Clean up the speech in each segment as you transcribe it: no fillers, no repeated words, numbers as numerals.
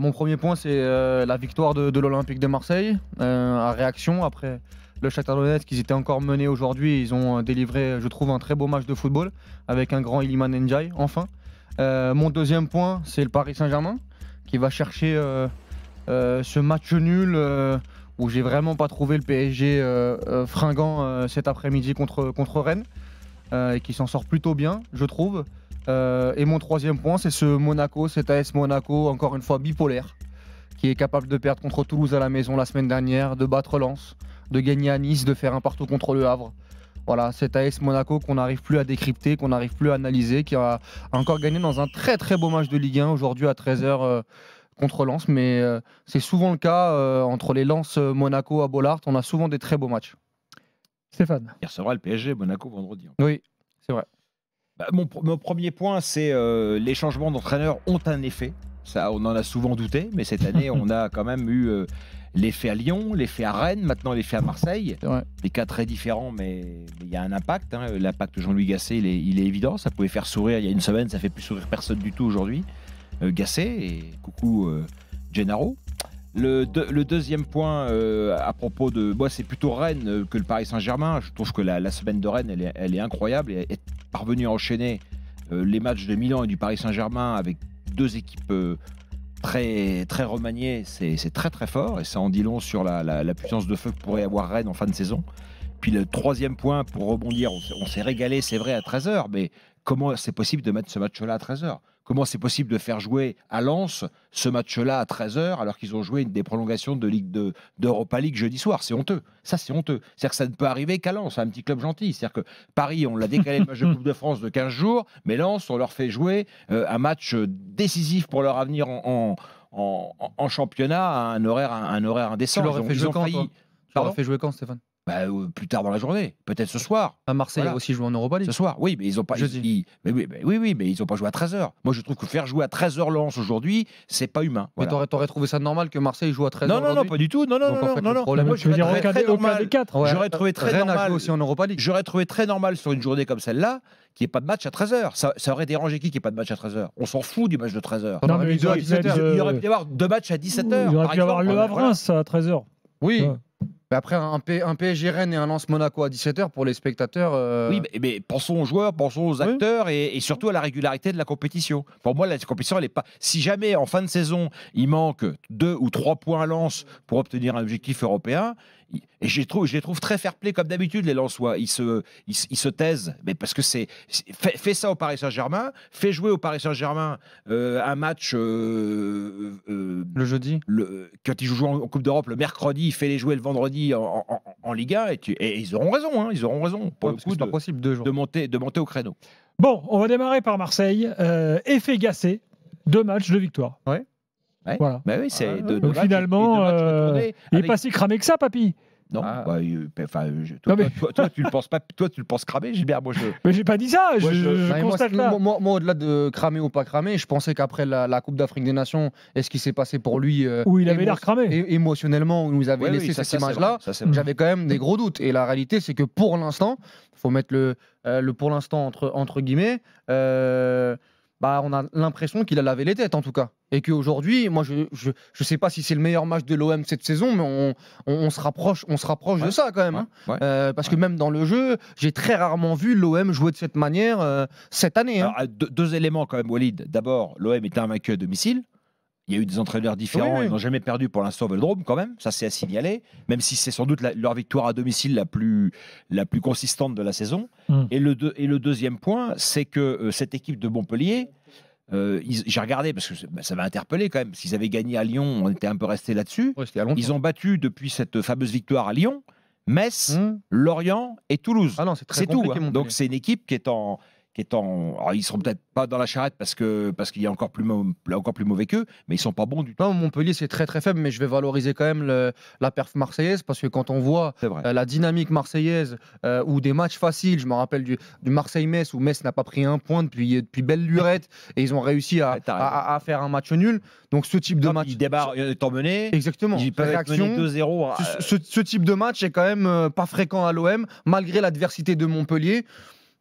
Mon premier point, c'est la victoire de l'Olympique de Marseille, à réaction après le Shakhtar Donetsk, qu'ils étaient encore menés aujourd'hui. Ils ont délivré, je trouve, un très beau match de football avec un grand Iliman Ndiaye, enfin. Mon deuxième point, c'est le Paris Saint-Germain qui va chercher ce match nul où j'ai vraiment pas trouvé le PSG fringant cet après-midi contre Rennes et qui s'en sort plutôt bien, je trouve. Et mon troisième point, c'est ce Monaco, cet AS Monaco, encore une fois bipolaire, qui est capable de perdre contre Toulouse à la maison la semaine dernière, de battre Lens, de gagner à Nice, de faire un partout contre le Havre. Voilà, cet AS Monaco qu'on n'arrive plus à décrypter, qu'on n'arrive plus à analyser, qui a encore gagné dans un très très beau match de Ligue 1 aujourd'hui à 13h contre Lens. Mais c'est souvent le cas entre les Lens Monaco à Bollaert, on a souvent des très beaux matchs. Stéphane. Il recevra le PSG Monaco vendredi. Oui, c'est vrai. Mon premier point, c'est les changements d'entraîneurs ont un effet. Ça, on en a souvent douté, mais cette année, on a quand même eu l'effet à Lyon, l'effet à Rennes, maintenant l'effet à Marseille. Des cas très différents, mais il y a un impact. L'impact de Jean-Louis Gasset, il est évident. Ça pouvait faire sourire il y a une semaine, ça fait plus sourire personne du tout aujourd'hui. Gasset, et coucou Gennaro. Le deuxième point à propos de... Moi, c'est plutôt Rennes que le Paris Saint-Germain. Je trouve que la semaine de Rennes, elle est incroyable. Et est parvenue à enchaîner les matchs de Milan et du Paris Saint-Germain avec deux équipes très, très remaniées, c'est très très fort. Et ça en dit long sur la puissance de feu que pourrait avoir Rennes en fin de saison. Puis le troisième point, pour rebondir, on s'est régalé, c'est vrai, à 13h. Mais comment c'est possible de mettre ce match-là à 13h ? Comment c'est possible de faire jouer à Lens ce match-là à 13h alors qu'ils ont joué des prolongations d'Europa League jeudi soir? C'est honteux. Ça, c'est honteux. C'est-à-dire que ça ne peut arriver qu'à Lens, un petit club gentil. C'est-à-dire que Paris, on l'a décalé le match de Coupe de France de 15 jours, mais Lens, on leur fait jouer un match décisif pour leur avenir en championnat à un horaire indécent. Tu l'aurais fait jouer quand, toi ? Tu l'aurais fait jouer quand, Stéphane ? Plus tard dans la journée, peut-être ce soir. À Marseille Voilà. aussi joué en Europa League. Ce soir, oui, mais ils n'ont pas. Oui, mais ils n'ont pas joué à 13h. Moi, je trouve que faire jouer à 13h Lens aujourd'hui, c'est pas humain. Mais Voilà. t'aurais trouvé ça normal que Marseille joue à 13h Non, pas du tout. Non. Moi, je veux dire, aucun des quatre. Ouais. J'aurais trouvé très Rennes a normal. joué aussi en Europa League. J'aurais trouvé très normal sur une journée comme celle-là qu'il n'y ait pas de match à 13h. Ça aurait dérangé qui qu'il n'y ait pas de match à 13h? On s'en fout du match de 13h. Non, mais il aurait Il aurait pu y avoir deux matchs à 17h. Il aurait pu y avoir le Havre-Reims à 13h. Oui. Mais après, un PSG Rennes et un Lens Monaco à 17h pour les spectateurs. Oui, mais pensons aux joueurs, pensons aux acteurs et surtout à la régularité de la compétition. Pour moi, la compétition, elle est pas. Si jamais en fin de saison, il manque 2 ou 3 points à Lens pour obtenir un objectif européen, et je les trouve très fair-play comme d'habitude, les Lensois. Ils se taisent, mais parce que fais ça au Paris Saint-Germain, fais jouer au Paris Saint-Germain un match le jeudi. Quand ils jouent en Coupe d'Europe le mercredi, fais-les jouer le vendredi en Ligue 1 et ils auront raison. Ils auront raison pour le coup c'est pas possible 2 jours. de monter au créneau. Bon, on va démarrer par Marseille. Effet Gasset, 2 matchs de victoire. Ouais. Voilà. Bah oui, c'est Donc finalement, il n'est pas si cramé que ça, papy. Non, Ah. toi, tu le penses pas, toi tu le penses cramé, Gilbert. Moi, Mais j'ai pas dit ça, Moi, je constate là. moi, au-delà de cramer ou pas cramer, je pensais qu'après la Coupe d'Afrique des Nations et ce qui s'est passé pour lui, Où il avait l'air cramé. émotionnellement, où il nous avait laissé cette image-là, j'avais quand même des gros doutes. Et la réalité, c'est que pour l'instant, il faut mettre le pour l'instant entre guillemets, on a l'impression qu'il a lavé les têtes en tout cas. Et qu'aujourd'hui, moi, je sais pas si c'est le meilleur match de l'OM cette saison, mais on se rapproche de ça quand même. Parce que même dans le jeu, j'ai très rarement vu l'OM jouer de cette manière cette année. Alors, deux éléments quand même, Walid. D'abord, l'OM est invaincu à domicile. Il y a eu des entraîneurs différents, ils n'ont jamais perdu pour l'instant au Vélodrome quand même, ça c'est à signaler, même si c'est sans doute leur victoire à domicile la plus consistante de la saison. Et le deuxième point, c'est que cette équipe de Montpellier, j'ai regardé parce que ça m'a interpellé quand même, s'ils avaient gagné à Lyon, on était un peu resté là-dessus. Ils ont battu depuis cette fameuse victoire à Lyon, Metz, Lorient et Toulouse. Ah non, c'est tout. Donc c'est une équipe qui est en... Alors, ils seront peut-être pas dans la charrette parce qu'il y a encore plus mauvais qu'eux, mais ils sont pas bons du tout. Non, Montpellier c'est très très faible, mais je vais valoriser quand même la perf marseillaise parce que quand on voit la dynamique marseillaise ou des matchs faciles, je me rappelle du Marseille-Metz où Metz n'a pas pris un point depuis belle lurette et ils ont réussi à faire un match nul. Donc ce type de match, ils débarquent étant menés. Exactement. Ils peuvent être menés 2-0. Ce type de match est quand même pas fréquent à l'OM malgré l'adversité de Montpellier.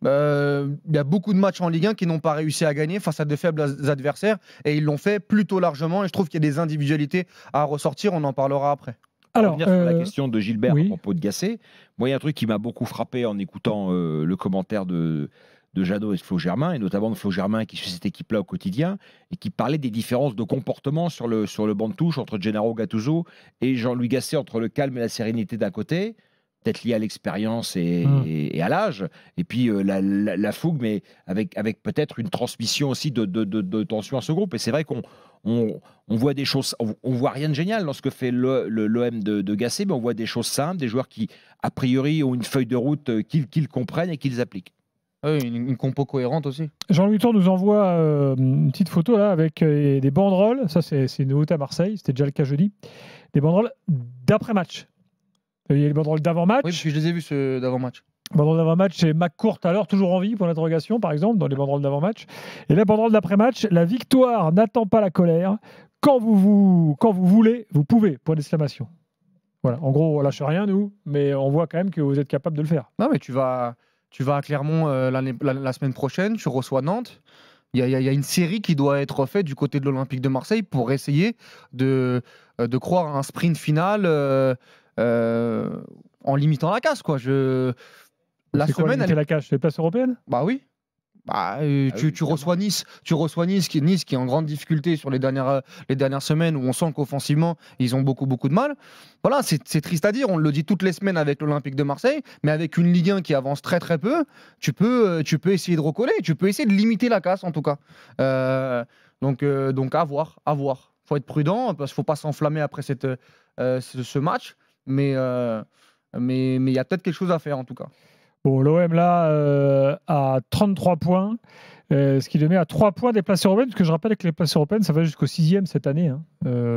y a beaucoup de matchs en Ligue 1 qui n'ont pas réussi à gagner face à de faibles adversaires et ils l'ont fait plutôt largement et je trouve qu'il y a des individualités à ressortir, on en parlera après. Alors, Pour revenir sur la question de Gilbert oui. à propos de Gasset, moi, il y a un truc qui m'a beaucoup frappé en écoutant le commentaire de Jeannot et de Flo Germain, et notamment de Flo Germain qui suit cette équipe-là au quotidien, et qui parlait des différences de comportement sur le banc de touche entre Gennaro Gattuso et Jean-Louis Gasset, entre le calme et la sérénité d'un côté, peut-être lié à l'expérience et à l'âge, et puis la fougue, mais avec peut-être une transmission aussi de tension à ce groupe. Et c'est vrai qu'on voit des choses, on voit rien de génial dans ce que fait l'OM de Gasset, mais on voit des choses simples, des joueurs qui, a priori, ont une feuille de route qu'ils comprennent et qu'ils appliquent. Oui, une compo cohérente aussi. Jean-Louis Tour nous envoie une petite photo là avec des banderoles. Ça, c'est une nouveauté à Marseille. C'était déjà le cas jeudi. Des banderoles d'après-match. Il y a les banderoles d'avant-match. Oui, parce que je les ai vus d'avant-match. Banderole d'avant-match, c'est McCourt alors toujours en vie pour l'interrogation, par exemple, dans les banderoles d'avant-match. Et la banderole d'après-match, la victoire n'attend pas la colère. Quand vous voulez, vous pouvez, point d'exclamation. Voilà. En gros, on lâche rien, nous, mais on voit quand même que vous êtes capable de le faire. Non, mais tu vas à Clermont la semaine prochaine, tu reçois Nantes. Il y a une série qui doit être faite du côté de l'Olympique de Marseille pour essayer de croire à un sprint final en limitant la casse, quoi. La c'est quoi, semaine, limiter la casse, les places européennes ? Bah oui. Tu reçois Nice, qui est en grande difficulté sur les dernières semaines où on sent qu'offensivement ils ont beaucoup de mal. Voilà, c'est triste à dire, on le dit toutes les semaines avec l'Olympique de Marseille, mais avec une Ligue 1 qui avance très très peu, tu peux essayer de recoller, tu peux essayer de limiter la casse en tout cas. Donc à voir. Faut être prudent parce qu'il faut pas s'enflammer après ce match, mais il y a peut-être quelque chose à faire en tout cas. Bon, l'OM là a 33 points, ce qui le met à 3 points des places européennes, parce que je rappelle que les places européennes, ça va jusqu'au 6e cette année. Hein.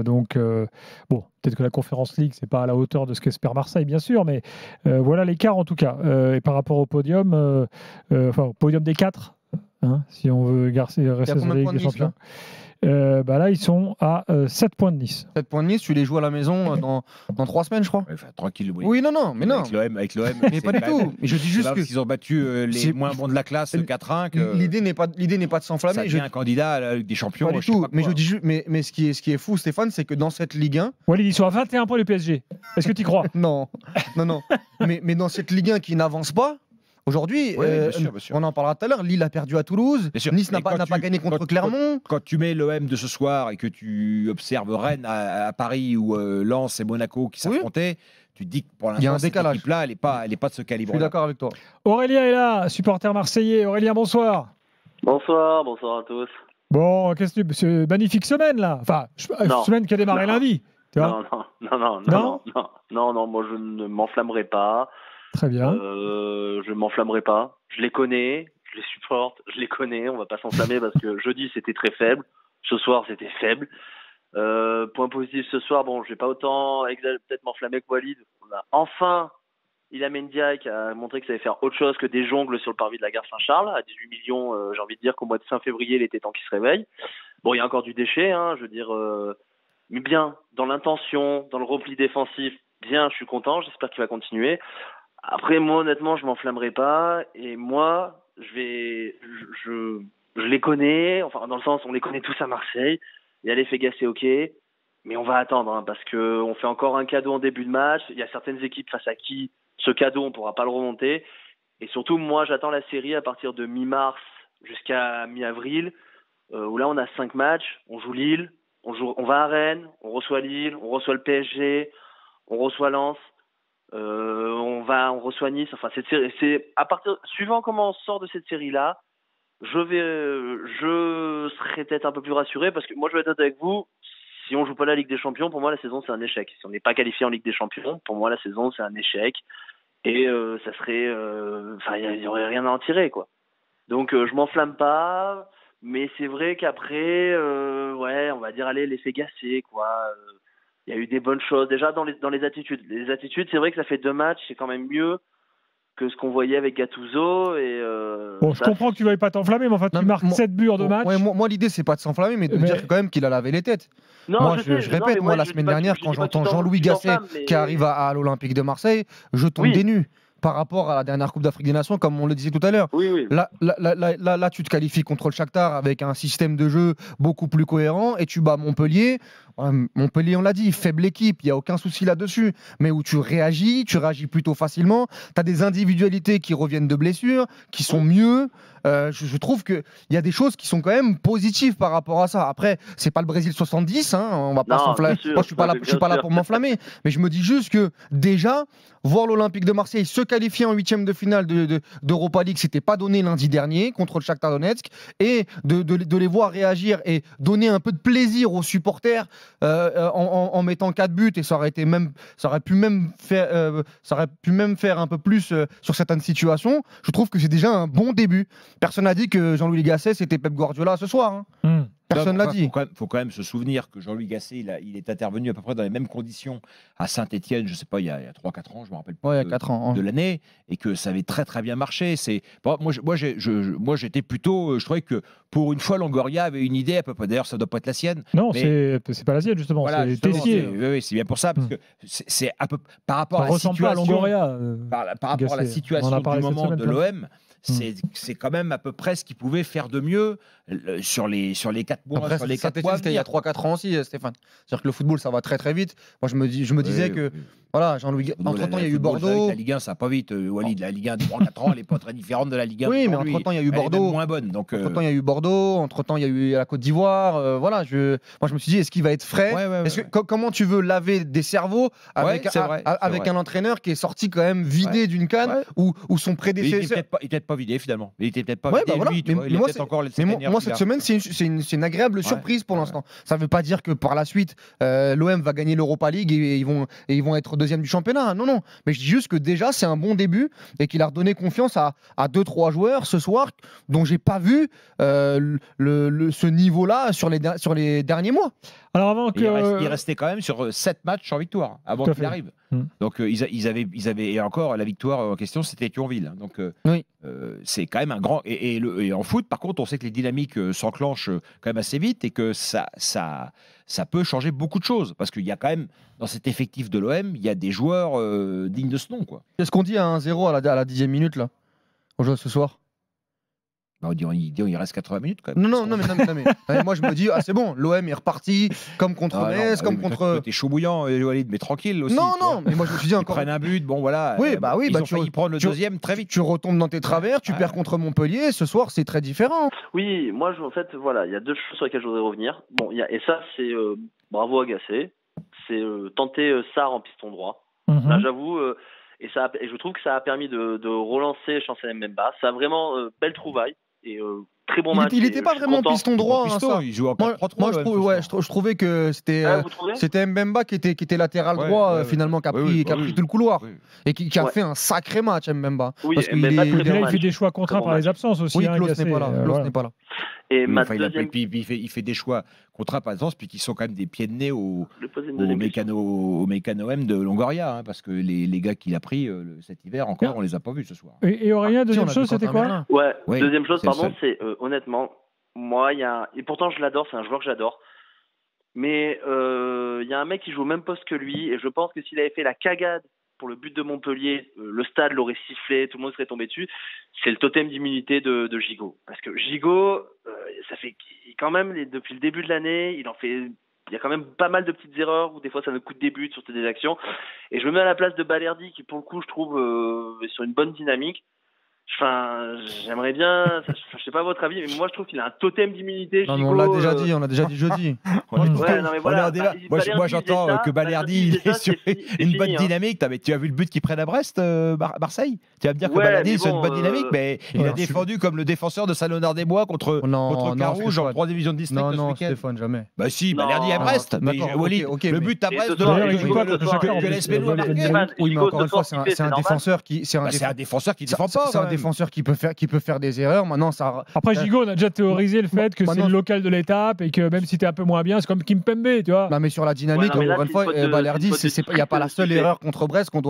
Donc, peut-être que la Conference League, c'est pas à la hauteur de ce qu'espère Marseille, bien sûr, mais voilà l'écart en tout cas. Et par rapport au podium, au podium des 4, hein, si on veut rester sur la Ligue des Champions. Là, ils sont à 7 points de Nice. 7 points de Nice, tu les joues à la maison dans 3 semaines, je crois. Ouais, tranquille, oui. Oui, non. Avec l'OM, mais pas du tout. Mais je dis juste qu'ils ont battu les moins bons de la classe 4-1. L'idée n'est pas de s'enflammer. Ça devient un candidat à la Ligue des Champions. Pas du tout. Mais je dis juste, mais ce qui est fou, Stéphane, c'est que dans cette Ligue 1, Walid, ils sont à 21 points du PSG. Est-ce que tu y crois ? Non. mais dans cette Ligue 1 qui n'avance pas. Aujourd'hui, bien sûr. on en parlera tout à l'heure, Lille a perdu à Toulouse, Nice n'a pas gagné contre Clermont. Quand tu mets l'OM de ce soir et que tu observes Rennes à Paris ou Lens et Monaco qui s'affrontaient, tu te dis que pour l'instant, cette équipe-là, elle n'est pas de ce calibre. Je suis d'accord avec toi. Aurélien est là, supporter marseillais. Aurélien, bonsoir. Bonsoir à tous. Bon, qu'est-ce que c'est une magnifique semaine là. Enfin, semaine qui a démarré lundi. Tu vois non, moi je ne m'enflammerai pas. Très bien. Je m'enflammerai pas. Je les connais, je les supporte, je les connais. On va pas s'enflammer parce que jeudi c'était très faible. Ce soir c'était faible. Point positif ce soir, je vais pas autant peut-être m'enflammer que Walid. On a enfin Iliman Ndiaye qui a montré que ça savait faire autre chose que des jongles sur le parvis de la gare Saint-Charles. À 18 millions, j'ai envie de dire qu'au mois de fin février, il était temps qu'il se réveille. Bon, il y a encore du déchet, hein, je veux dire, mais bien, dans l'intention, dans le repli défensif, bien, je suis content, j'espère qu'il va continuer. Après, moi, honnêtement, je m'enflammerai pas. Et moi, je les connais. Enfin, dans le sens, on les connaît tous à Marseille. Il y a l'effet Gasset, ok. Mais on va attendre, hein, parce qu'on fait encore un cadeau en début de match. Il y a certaines équipes face à qui ce cadeau, on ne pourra pas le remonter. Et surtout, moi, j'attends la série à partir de mi-mars jusqu'à mi-avril, où là, on a 5 matchs. On joue Lille, on va à Rennes, on reçoit Lille, on reçoit le PSG, on reçoit Lens. On reçoit Nice. Enfin, cette série, c'est à partir suivant comment on sort de cette série-là, je serai peut-être un peu plus rassuré parce que moi, je vais être avec vous. Si on joue pas la Ligue des Champions, pour moi, la saison c'est un échec. Si on n'est pas qualifié en Ligue des Champions, pour moi, la saison c'est un échec. Et ça serait, il y aurait rien à en tirer, quoi. Donc, je m'enflamme pas, mais c'est vrai qu'après, on va dire, allez, l'effet Gasset, quoi. Il y a eu des bonnes choses. Déjà, dans les attitudes. Les attitudes, c'est vrai que ça fait 2 matchs, c'est quand même mieux que ce qu'on voyait avec Gattuso. Je comprends que tu ne veuilles pas t'enflammer, mais enfin, tu marques 7 buts en 2 matchs. Ouais, moi, l'idée, c'est pas de s'enflammer, mais de dire quand même qu'il a lavé les têtes. Non, moi, je répète, la semaine dernière, quand j'entends Jean-Louis Gasset qui arrive à l'Olympique de Marseille, je tombe des nues. par rapport à la dernière Coupe d'Afrique des Nations, comme on le disait tout à l'heure. Oui. Là, tu te qualifies contre le Shakhtar avec un système de jeu beaucoup plus cohérent et tu bats Montpellier. Montpellier, on l'a dit, faible équipe, il n'y a aucun souci là-dessus, mais où tu réagis plutôt facilement. Tu as des individualités qui reviennent de blessures, qui sont mieux. Je trouve qu'il y a des choses qui sont quand même positives par rapport à ça. Après, c'est pas le Brésil 70, hein, on va pas s'enflammer. Moi, je suis pas là pour m'enflammer, mais je me dis juste que déjà, voir l'Olympique de Marseille se qualifier en 8e de finale d'Europa League, c'était pas donné lundi dernier contre le Shakhtar Donetsk, et de les voir réagir et donner un peu de plaisir aux supporters en mettant 4 buts, et ça aurait pu même faire un peu plus sur certaines situations. Je trouve que c'est déjà un bon début. Personne n'a dit que Jean-Louis Gasset c'était Pep Guardiola ce soir. Hein. Personne l'a dit. Il faut quand même se souvenir que Jean-Louis Gasset, il est intervenu à peu près dans les mêmes conditions à Saint-Etienne, je ne sais pas, il y a 3-4 ans, je ne me rappelle pas, il y a 4 ans, de l'année, et que ça avait très très bien marché. Moi, j'étais plutôt, je trouvais que pour une fois, Longoria avait une idée à peu près. D'ailleurs, ça ne doit pas être la sienne. Non, c'est pas la sienne, justement. Voilà, c'est Tessier. Oui, c'est bien pour ça, parce que c'est un peu par rapport à la situation. À Longoria, par rapport à la situation du moment de l'OM. C'est quand même à peu près ce qu'il pouvait faire de mieux sur les 4 mois. Après, sur les 4 c'était mois il y a 3-4 ans aussi, Stéphane. C'est-à-dire que le football, ça va très très vite. Moi, je me disais que voilà, Jean-Louis. Entre-temps, il y a eu Bordeaux. La Ligue 1, ça va pas vite. Walid, la Ligue 1 de 3-4 ans, elle n'est pas très différente de la Ligue 1. Oui, mais entre-temps, il y a eu Bordeaux. Moins bonne. Entre-temps, il y a eu Bordeaux. Entre-temps, il y a eu la Côte d'Ivoire. Voilà, moi, je me suis dit, est-ce qu'il va être frais? Comment tu veux laver des cerveaux avec un entraîneur qui est sorti quand même vidé d'une canne ou son prédécesseur? Il n'était peut-être pas vidé finalement. Il était peut-être pas vidé. Moi, cette semaine, c'est une agréable surprise pour l'instant. Ça ne veut pas dire que par la suite, l'OM va gagner l'Europa League et ils vont être deuxième du championnat. Non. Mais je dis juste que déjà, c'est un bon début et qu'il a redonné confiance à 2-3 joueurs ce soir dont j'ai pas vu ce niveau-là sur les derniers mois. Alors avant que... Il restait quand même sur 7 matchs en victoire avant qu'il arrive. Donc ils avaient et encore la victoire en question, c'était Thionville. Donc c'est quand même un grand et en foot par contre on sait que les dynamiques s'enclenchent quand même assez vite et que ça peut changer beaucoup de choses parce qu'il y a quand même dans cet effectif de l'OM il y a des joueurs dignes de ce nom quoi. Qu'est-ce qu'on dit à 1-0 à la 10e minute là au jeu ce soir? Il reste 80 minutes quand même. Non, mais moi je me dis, c'est bon, l'OM est reparti comme contre Metz, comme contre. T'es chaud bouillant, Walid, mais tranquille aussi. Non, mais moi je me suis dit encore. Ils prennent un but, bon voilà. Ils ont failli prendre le deuxième très vite. Tu retombes dans tes travers, tu perds contre Montpellier, ce soir c'est très différent. Oui, moi en fait, voilà, il y a 2 choses sur lesquelles je voudrais revenir. Bon, et ça c'est bravo à Gasset, c'est tenter Sarr en piston droit. Là j'avoue. Et je trouve que ça a permis de relancer Chancel Mbemba. Ça a vraiment belle trouvaille. Et très bon match. Il n'était pas vraiment piston droit. Il joue en 4-3-3. Moi, je trouvais que c'était Mbemba qui était latéral droit finalement, qui a pris tout le couloir et qui a fait un sacré match, Mbemba. Oui, parce il fait des choix contraints par les absences aussi. Oui, Klaus n'est pas là. Et il fait des choix contraints par exemple, puis qui sont quand même des pieds de nez au mécano-M de Longoria, hein, parce que les gars qu'il a pris cet hiver encore, on les a pas vus ce soir. Et Aurélien, deuxième chose, c'était quoi? Deuxième chose, pardon, c'est honnêtement, moi, et pourtant je l'adore, c'est un joueur que j'adore, mais il y a un mec qui joue au même poste que lui, et je pense que s'il avait fait la cagade pour le but de Montpellier, le stade l'aurait sifflé, tout le monde serait tombé dessus. C'est le totem d'immunité de Gigot. Parce que Gigot, ça fait quand même, depuis le début de l'année, il y a quand même pas mal de petites erreurs où des fois ça nous coûte des buts sur des actions. Et je me mets à la place de Balerdi qui, pour le coup, je trouve, est sur une bonne dynamique. Enfin, j'aimerais bien, je sais pas votre avis, mais moi je trouve qu'il a un totem d'immunité. Non, mais on l'a déjà dit jeudi. Moi j'entends que Balerdi il est sur une bonne dynamique. Tu as vu le but qu'il prenne à Brest, Marseille? Tu vas me dire que Balerdi est sur une bonne dynamique, mais il a défendu comme le défenseur de Saint-Léonard-des-Bois contre Carouge en 3 divisions de district. Non, Stéphane, jamais. Bah si, Balerdi à Brest. Le but à Brest de l'Espenou a marqué. Oui, mais encore une fois, c'est un défenseur qui défend pas. défenseur qui peut faire des erreurs. Maintenant, ça. Après, Gigot, on a déjà théorisé le fait que c'est Maintenant, le local de l'étape et que même si t'es un peu moins bien, c'est comme Kimpembe, tu vois. Non, mais sur la dynamique, Ouais, non, mais là, encore une c'est fois, une faute de- Balerdi, c'est une faute de il n'y a pas la strict, seule ce qu'il erreur contre Brest qu'on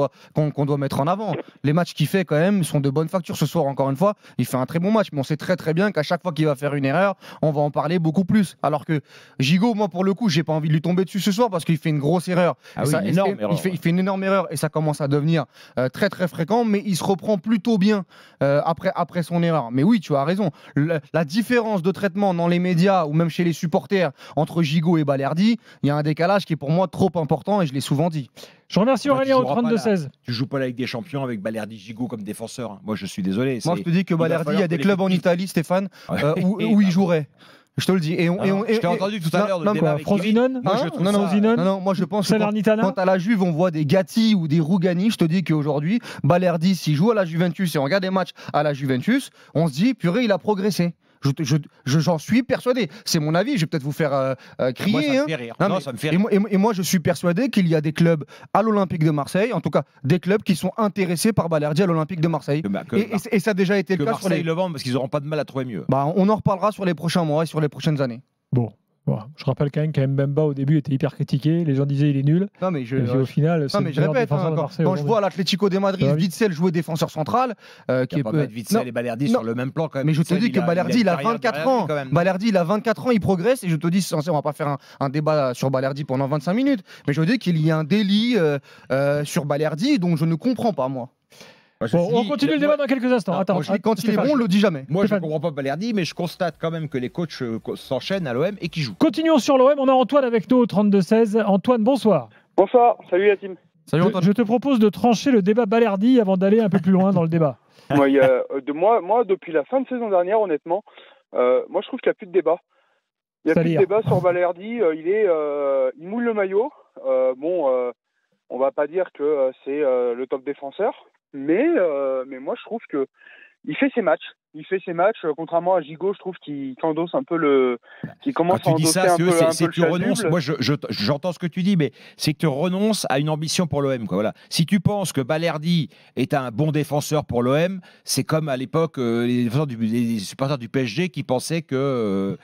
doit mettre en avant. Les matchs qu'il fait, quand même, sont de bonne facture ce soir, encore une fois. Il fait un très bon match, mais on sait très très bien qu'à chaque fois qu'il va faire une erreur, on va en parler beaucoup plus. Alors que Gigot, moi, pour le coup, j'ai pas envie de lui tomber dessus ce soir parce qu'il fait une grosse erreur. Ah Et oui, ça- une et énorme c'est- erreur. il fait une énorme erreur et ça commence à devenir très très fréquent, mais il se reprend plutôt bien après son erreur. Mais oui, tu as raison. La différence de traitement dans les médias ou même chez les supporters entre Gigot et Balerdi, il y a un décalage qui est pour moi trop important et je l'ai souvent dit. Je remercie Enfin, tu Aurélien au joueras pas 32-16. Tu joues pas la Ligue des Champions avec Balerdi Gigot comme défenseur. Hein. Moi, je suis désolé. Moi, je te dis que il va Balerdi, il y falloir a des que clubs en l'effectif- Italie, Stéphane, Ouais. où il jouerait. Je te le dis. Je t'ai entendu tout à l'heure de non, le débat Quoi, avec Kevin. Frosinone Moi, je Hein trouve non, non, ça- non, moi je pense que Salernitana quand à la Juve on voit des Gatti ou des Rougani, je te dis qu'aujourd'hui, Balerdi, s'il joue à la Juventus et on regarde des matchs à la Juventus, on se dit, purée, il a progressé. J'en suis persuadé. C'est mon avis, je vais peut-être vous faire Moi, crier. ça me hein. fait rire. Non, Non, mais- ça me fait et, rire. moi, et moi, je suis persuadé qu'il y a des clubs à l'Olympique de Marseille, en tout cas des clubs qui sont intéressés par Balerdi à l'Olympique de Marseille. Et ça a déjà été que le cas sur Marseille les. le vendent parce qu'ils n'auront pas de mal à trouver mieux. Bah, on en reparlera sur les prochains mois et sur les prochaines années. Bon. Je rappelle quand même qu'Mbemba au début était hyper critiqué. Les gens disaient il est nul. Non, mais Et puis, au final, c'est Non, le mais je meilleur répète, défenseur de quand Marseille je aujourd'hui. vois l'Atlético de Madrid, Ah oui. Witzel jouer défenseur central, qui Il est n'y a pas peu- mettre Witzel Non, et Balerdi non. sur le même plan quand même. Mais je te Witzel, dis que Balerdi, il a une carrière 24 derrière lui, ans. quand même. Balerdi, il a 24 ans, il progresse. Et je te dis, on va pas faire un débat sur Balerdi pendant 25 minutes. Mais je dis qu'il y a un délit sur Balerdi, dont je ne comprends pas, moi. Moi, je Bon, on dis- continue le débat dans quelques instants. Non, Attends, moi, je dis Quand il est Stéphane, bon, on le dit jamais. Moi, je ne Stéphane. comprends pas Balerdi, mais je constate quand même que les coachs s'enchaînent à l'OM et qu'ils jouent. Continuons sur l'OM. On a Antoine avec nous au 32-16. Antoine, bonsoir. Bonsoir, salut la team. Salut Antoine. Je te propose de trancher le débat Balerdi avant d'aller un peu plus loin dans le débat. Moi, moi, depuis la fin de saison dernière, honnêtement, moi je trouve qu'il n'y a plus de débat. Il n'y a plus de C'est-à-dire débat sur Balerdi. Il moule le maillot. On va pas dire que c'est le top défenseur, mais moi je trouve que il fait ses matchs. Il fait ses matchs, contrairement à Gigot, je trouve qu'il endosse un peu qu'il commence Quand à tu dis endosser ça, un peu, c'est un que peu tu le renonces. chasuble. Moi, j'entends ce que tu dis, mais c'est que tu renonces à une ambition pour l'OM. Voilà. Si tu penses que Balerdi est un bon défenseur pour l'OM, c'est comme à l'époque les supporters du PSG qui pensaient que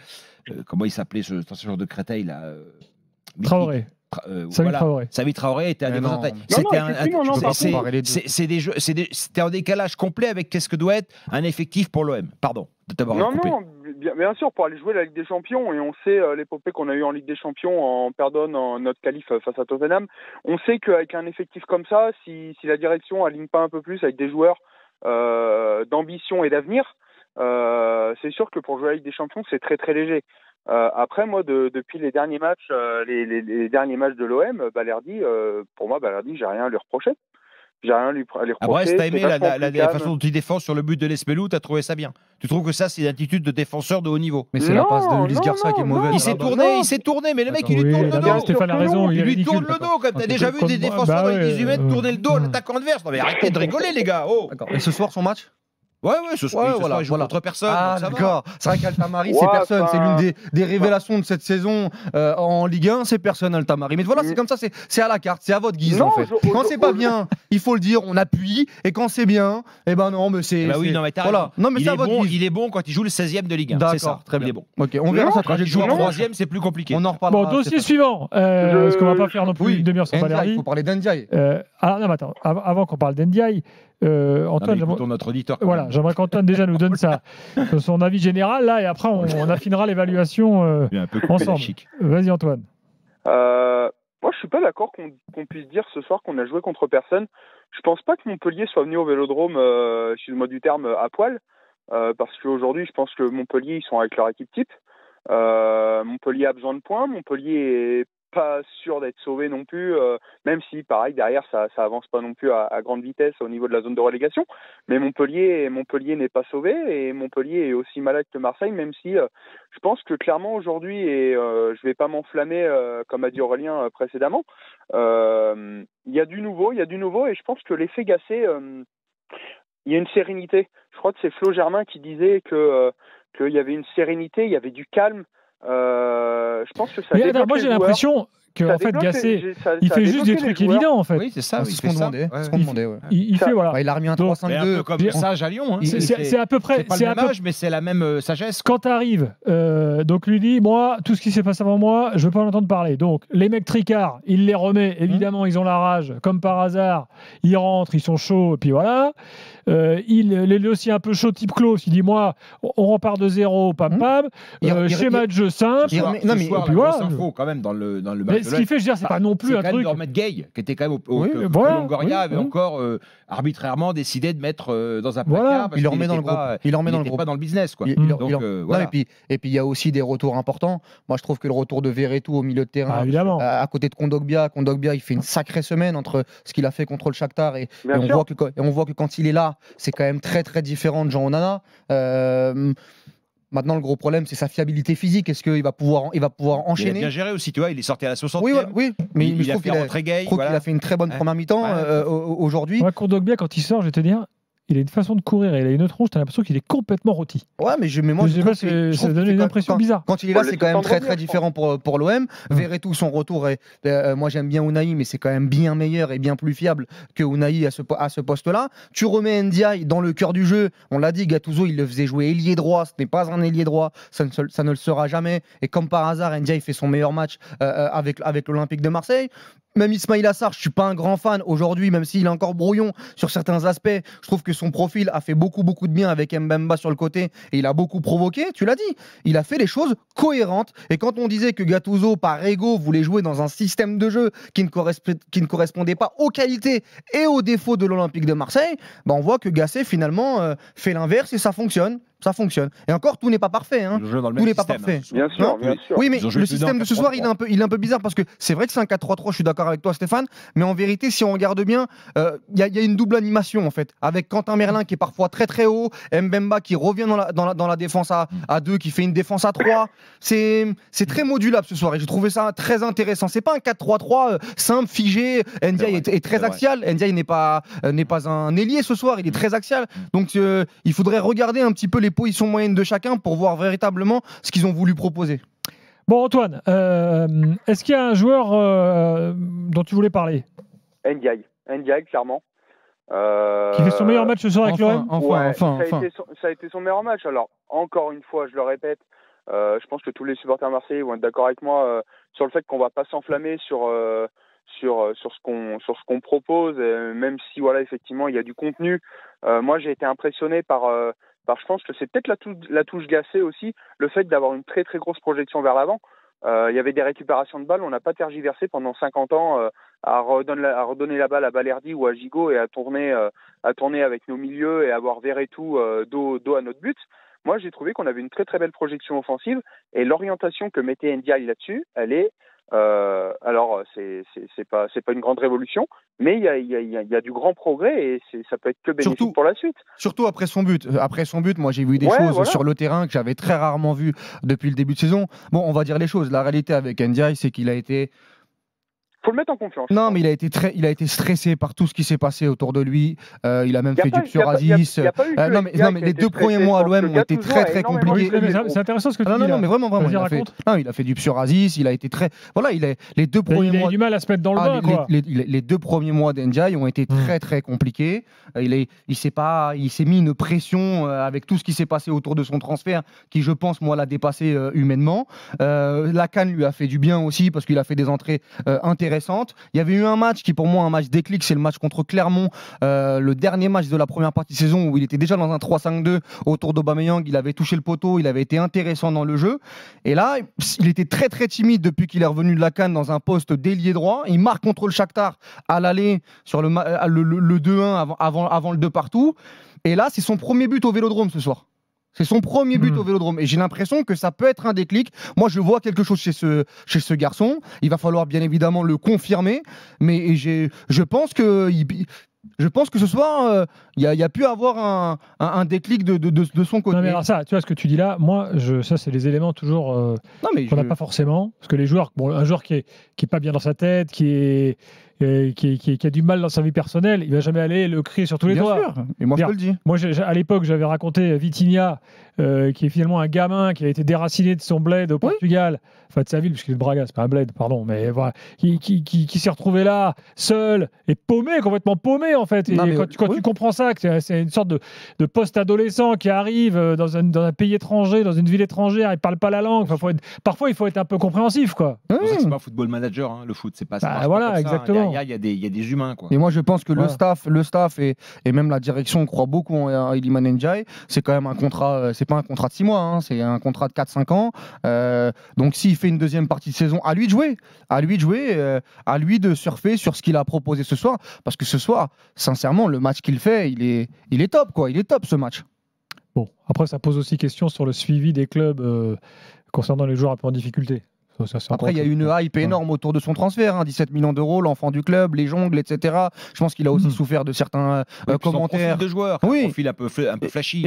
comment il s'appelait ce genre de créteil là Traoré. Samy Traoré. Samy Traoré était un Mais défenseur. non. C'était Non, effectivement, non, par c'est- contre- c'est des jeux, c'était en décalage complet avec qu'est-ce que doit être un effectif pour l'OM. Pardon de t'avoir Non, coupé. non, bien sûr, pour aller jouer la Ligue des Champions, et on sait l'épopée qu'on a eue en Ligue des Champions en perdant notre qualif face à Tottenham, on sait qu'avec un effectif comme ça, si la direction aligne pas un peu plus avec des joueurs d'ambition et d'avenir, c'est sûr que pour jouer la Ligue des Champions, c'est très très léger. Après, moi, depuis les derniers matchs, les derniers matchs de l'OM, Balerdi, pour moi, Balerdi, j'ai rien à lui reprocher. J'ai rien à lui reprocher. À Brest, t'as c'est aimé vachement la plus calme. façon dont il défend sur le but de l'Espelou, t'as trouvé ça bien. Tu trouves que ça, c'est une attitude de défenseur de haut niveau. Mais c'est la Non, passe de Ulysse non, Garcia qui est non, mauvaise. non. Il s'est tourné, mais le mec, il lui Oui, tourne le d'accord, dos. Stéphane a raison. Il est lui ridicule. tourne le dos, comme t'as déjà vu Contre des moi, défenseurs bah avec 18 mètres ouais, tourner le dos à l'attaquant adverse. Non mais arrêtez de rigoler, les gars. Oh. D'accord. Et ce soir, son match Ouais, ce soir, Ouais, ce voilà, soir, il joue voilà. contre personne. Ah, donc ça va. d'accord. C'est vrai qu'Altamari, Ouais, c'est personne. enfin, C'est l'une des révélations de cette saison en Ligue 1. C'est personne, Altamari. Mais voilà, c'est comme ça. C'est à la carte. C'est à votre guise, Non, en fait. Quand c'est pas bien, il faut le dire, on appuie. Et quand c'est bien, eh ben non, mais c'est. Bah oui, c'est- non, mais t'as voilà. raison. Non, mais il c'est à est votre bon, guise. il est bon quand il joue le 16e de Ligue 1. C'est ça. D'accord, très Il bien. est bon. Ok, on verra Non, sa Quand il joue trajectoire. en 3e, c'est plus compliqué. On en reparlera. Bon, dossier Stéphane. suivant. Parce qu'on va pas faire non plus Oui, une demi-heure sur Ndiaye, il Balerdi. faut parler d'Ndiaye. Ah non, mais attends, avant qu'on parle d'Ndiaye, Antoine, Écoutons notre auditeur. quand voilà, même. j'aimerais qu'Antoine déjà nous donne son avis général là, et après on affinera l'évaluation Il est un peu coupé la ensemble. chic. Vas-y Antoine. Moi, je suis pas d'accord qu'on puisse dire ce soir qu'on a joué contre personne. Je pense pas que Montpellier soit venu au Vélodrome, excuse-moi du terme, à poil, parce qu'aujourd'hui, je pense que Montpellier, ils sont avec leur équipe type. Montpellier a besoin de points. Montpellier est pas sûr d'être sauvé non plus, même si, pareil, derrière, ça avance pas non plus à grande vitesse au niveau de la zone de relégation. Mais Montpellier n'est pas sauvé, et Montpellier est aussi malade que Marseille, même si je pense que clairement aujourd'hui, et je vais pas m'enflammer comme a dit Aurélien précédemment, il y a du nouveau, et je pense que l'effet Gasset, il y a une sérénité. Je crois que c'est Flo Germain qui disait qu'il y avait une sérénité, il y avait du calme. Je pense que ça Mais débloque attends, moi les j'ai joueurs. l'impression que Ça en fait débloque Gasset, ça il a fait juste débloqué des les trucs joueurs. évidents en fait. Oui, c'est ça. C'est il ce fait qu'on ça. demandait. Ouais. C'est ce qu'on demandait, ouais. Il Ça- fait voilà. Bah, il a remis un Donc, Mais un 3-5-2. peu comme J'ai- sage à Lyon. Hein. C'est à peu près. C'est pas c'est le à même peu- âge, mais c'est la même sagesse. Quand tu arrives, donc lui dit, moi, tout ce qui s'est passé avant moi, je veux pas en entendre parler. Donc, les mecs tricards, il les remet, évidemment, ils ont la rage, comme par hasard, ils rentrent, ils sont chauds, et puis voilà. Il est aussi un peu chaud, type Klaus, il dit, moi, on repart de zéro, pam pam, schéma de jeu simple. Ce soir, non, mais- ce soir, et puis la grosse voilà. info quand même dans le match Mais de ce l'OM, qu'il fait, je veux dire, c'est pas non plus c'est un quand même truc. de remettre Gay, qui était quand même Oui, que voilà, Longoria oui, avait oui. encore arbitrairement décidé de mettre dans un Voilà. placard. parce Il le qu'il remet dans était le groupe. pas- Il le remet dans le était groupe. pas dans le business, quoi. Il- Mm. il- Donc, il- non, voilà. et puis il y a aussi des retours importants. Moi, je trouve que le retour de Verretou au milieu de terrain, Ah, évidemment. à côté de Kondogbia, il fait une sacrée semaine entre ce qu'il a fait contre le Shakhtar et Bien on sûr. voit que quand il est là, c'est quand même très très différent de Jean Onana. Maintenant, le gros problème, c'est sa fiabilité physique. Est-ce qu'il va pouvoir Il a enchaîner? bien géré aussi, tu vois. Il est sorti à la 60e. Oui, voilà, oui, mais je il a trouve fait qu'il a, rentrer Gay. je trouve qu'il a fait une très bonne Ouais. première mi-temps Ouais. aujourd'hui. Moi, Kondogbia, quand il sort, je vais te dire, il a une façon de courir et il a une tronche, t'as l'impression qu'il est complètement rôti. Ouais, mais moi, Je sais trouve pas, que- je ça trouve donne que une quand- impression quand- bizarre. Quand il est Faut là, le c'est quand laisser même très revenir, très je différent pour l'OM. Verretou, son retour est. Moi, j'aime bien Unai, mais c'est quand même bien meilleur et bien plus fiable que Unai à ce poste-là. Tu remets Ndiaye dans le cœur du jeu. On l'a dit, Gattuso, il le faisait jouer ailier droit. Ce n'est pas un ailier droit. Ça ne le sera jamais. Et comme par hasard, Ndiaye fait son meilleur match avec l'Olympique de Marseille. Même Ismaïla Sarr, je suis pas un grand fan aujourd'hui, même s'il est encore brouillon sur certains aspects. Je trouve que son profil a fait beaucoup de bien avec Mbemba sur le côté et il a beaucoup provoqué. Tu l'as dit, il a fait les choses cohérentes. Et quand on disait que Gattuso, par ego, voulait jouer dans un système de jeu qui ne correspondait pas aux qualités et aux défauts de l'Olympique de Marseille, bah on voit que Gasset finalement fait l'inverse et ça fonctionne. Ça fonctionne. Et encore, tout n'est pas parfait. Hein. Ils ont joué dans le Tout même n'est pas système, parfait. hein, ce Bien soir. sûr, Non, bien sûr. Oui, mais Ils ont joué le plus système dans de ce soir, 4-3-3. il est un peu bizarre parce que c'est vrai que c'est un 4-3-3, je suis d'accord avec toi Stéphane, mais en vérité, si on regarde bien, il y a une double animation en fait, avec Quentin Merlin qui est parfois très très haut, Mbemba qui revient dans la défense à 2, qui fait une défense à 3. C'est très modulable ce soir et j'ai trouvé ça très intéressant. C'est pas un 4-3-3 simple, figé. Ndiaye est très c'est axial. Ndiaye n'est pas un ailier ce soir, il est très axial. Donc il faudrait regarder un petit peu les positions moyennes de chacun pour voir véritablement ce qu'ils ont voulu proposer. Bon, Antoine, est-ce qu'il y a un joueur dont tu voulais parler Ndiaye, clairement. qui fait son meilleur match ce soir avec l'OM? Ouais, Enfin. ça a été son meilleur match. Alors, encore une fois, je le répète, je pense que tous les supporters marseillais vont être d'accord avec moi sur le fait qu'on va pas s'enflammer sur ce qu'on propose, même si voilà, effectivement, il y a du contenu. Moi, j'ai été impressionné par je pense que c'est peut-être la touche Gasset aussi, le fait d'avoir une très très grosse projection vers l'avant. Il y avait des récupérations de balles, on n'a pas tergiversé pendant 50 ans à redonner la balle à Balerdi ou à Gigot et à tourner avec nos milieux et avoir Verretou dos à notre but. Moi, j'ai trouvé qu'on avait une très très belle projection offensive et l'orientation que mettait Ndiaye là-dessus, elle est alors c'est pas une grande révolution, mais il y a du grand progrès et ça peut être que bénéfique Surtout- pour la suite. Surtout après son but. Après son but, moi j'ai vu des Ouais, choses voilà. sur le terrain que j'avais très rarement vues depuis le début de saison. Bon, on va dire les choses. La réalité avec Ndiaye, c'est qu'il a été Faut le mettre en confiance. Non, mais il a été stressé par tout ce qui s'est passé autour de lui. Il a même fait du psoriasis. Non, mais les 2 premiers mois à l'OM ont été très très compliqués. Oui, mais c'est intéressant ce que tu dis Non, là. mais vraiment. Vas-y, Il raconte. a fait du psoriasis. Il a été très. Voilà, les 2 Il premiers a eu mois. du mal à se mettre dans le bain, quoi. Les 2 premiers mois d'Ndiaye ont été très très compliqués. Il s'est mis une pression avec tout ce qui s'est passé autour de son transfert, qui je pense moi l'a dépassé humainement. La CAN lui a fait du bien aussi parce qu'il a fait des entrées intéressantes. Il y avait eu un match qui pour moi un match déclic, c'est le match contre Clermont, le dernier match de la première partie de saison où il était déjà dans un 3-5-2 autour d'Aubameyang. Il avait touché le poteau, il avait été intéressant dans le jeu. Et là, il était très très timide depuis qu'il est revenu de la CAN dans un poste d'ailier droit. Il marque contre le Shakhtar à l'aller sur le 2-1 avant le 2 partout. Et là, c'est son premier but au Vélodrome ce soir. C'est son premier but au Vélodrome. Et j'ai l'impression que ça peut être un déclic. Moi, je vois quelque chose chez ce garçon. Il va falloir bien évidemment le confirmer. Mais je pense que ce soir, il y a pu avoir un déclic de son côté. Non, mais alors ça, tu vois ce que tu dis là, moi, ça, c'est les éléments toujours qu'on n'a pas forcément. Parce que les joueurs, un joueur qui est pas bien dans sa tête, qui est qui a du mal dans sa vie personnelle, il va jamais aller le crier sur tous les Bien doigts. sûr. Et moi, je te le dis. Moi, à l'époque, j'avais raconté Vitinha, qui est finalement un gamin qui a été déraciné de son bled au Portugal, enfin de sa ville, puisqu'il est de Braga, c'est pas un bled, pardon, mais voilà, qui s'est retrouvé là, seul, et paumé, complètement paumé en fait. Et Non, quand tu comprends ça, que c'est une sorte de post-adolescent qui arrive dans un pays étranger, dans une ville étrangère, il parle pas la langue, parfois il faut être un peu compréhensif, quoi. C'est pas un football manager, hein, le foot, c'est pas ça. Bah, voilà, exactement. Il y a des humains, quoi. Et moi, je pense que Voilà. le staff et même la direction croient beaucoup en Iliman Ndiaye. C'est quand même un contrat, c'est pas un contrat de 6 mois, hein, c'est un contrat de 4-5 ans. Donc, s'il fait une deuxième partie de saison, à lui de jouer, à lui de surfer sur ce qu'il a proposé ce soir. Parce que ce soir, sincèrement, le match qu'il fait, il est top, quoi. Il est top, ce match. Bon, après, ça pose aussi question sur le suivi des clubs concernant les joueurs un peu en difficulté. Après, il y a une hype énorme autour de son transfert, hein, 17 millions d'euros, l'enfant du club, les jongles, etc. Je pense qu'il a aussi souffert de certains commentaires. De joueurs, oui, un profil un peu flashy,